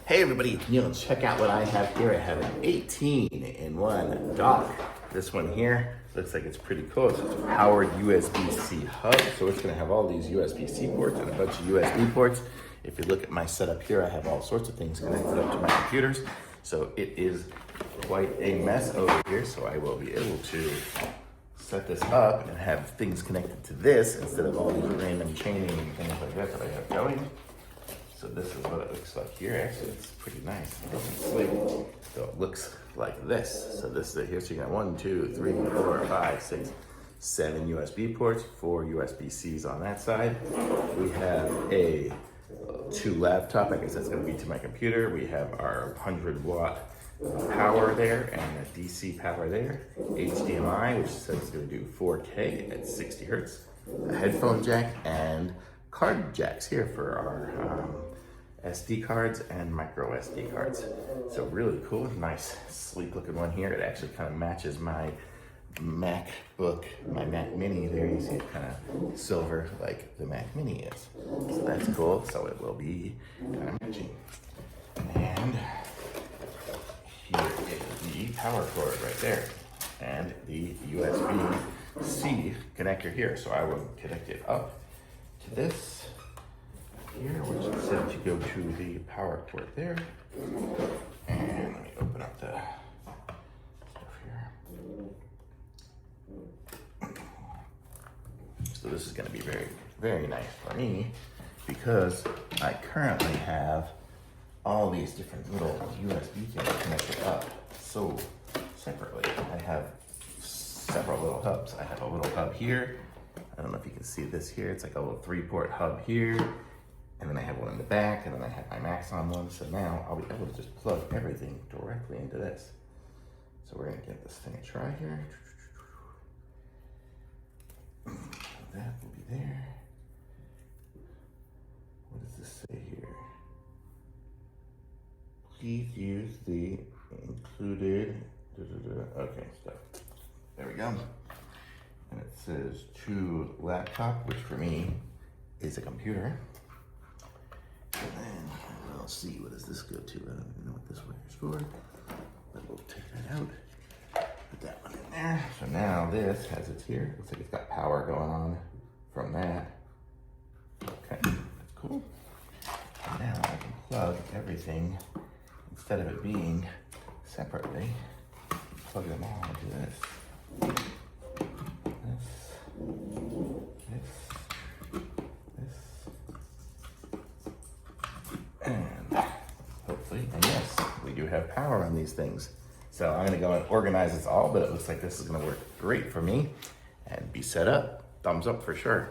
Hey everybody, check out what I have here. I have an 18-in-1 dock. This one here looks like it's pretty cool. It's a powered USB-C hub. So it's gonna have all these USB-C ports and a bunch of USB ports. If you look at my setup here, I have all sorts of things connected up to my computers. So it is quite a mess over here. So I will be able to set this up and have things connected to this instead of all these random chaining and things like that I have going. So this is what it looks like here. Actually, it's pretty nice. It's sleek. So it looks like this. So this is it here. So you got 1, 2, 3, 4, 5, 6, 7 USB ports, 4 USB-Cs on that side. We have a 2 laptop. I guess that's going to be to my computer. We have our 100-watt power there and a DC power there. HDMI, which says it's going to do 4K at 60 hertz. A headphone jack and card jacks here for our SD cards and micro SD cards. So really cool, nice sleek looking one here. It actually kind of matches my MacBook, my Mac Mini there. You see it kind of silver like the Mac Mini is. So that's cool, so it will be kind of matching. And here is the power cord right there and the USB-C connector here. So I will connect it up to this here, which says you go to the power port there. And let me open up the stuff here. So this is going to be very, very nice for me because I currently have all these different little USB things connected up so separately. I have several little hubs. I have a little hub here. I don't know if you can see this here. It's like a little 3-port hub here. And then I have one in the back, and then I have my Macs on one. So now I'll be able to just plug everything directly into this. So we're gonna give this thing a try here. That will be there. What does this say here? Please use the included, okay, stuff. There we go. And it says to laptop, which for me is a computer. And then we'll see, what does this go to? I don't even know what this wire is for, but we'll take that out. Put that one in there. So now this has its here. Looks like it's got power going on from that. Okay, that's cool. And now I can plug everything, instead of it being separately, plug them all into this. And hopefully, and yes, we do have power on these things. So I'm gonna go and organize this all, but it looks like this is gonna work great for me and be set up. Thumbs up for sure.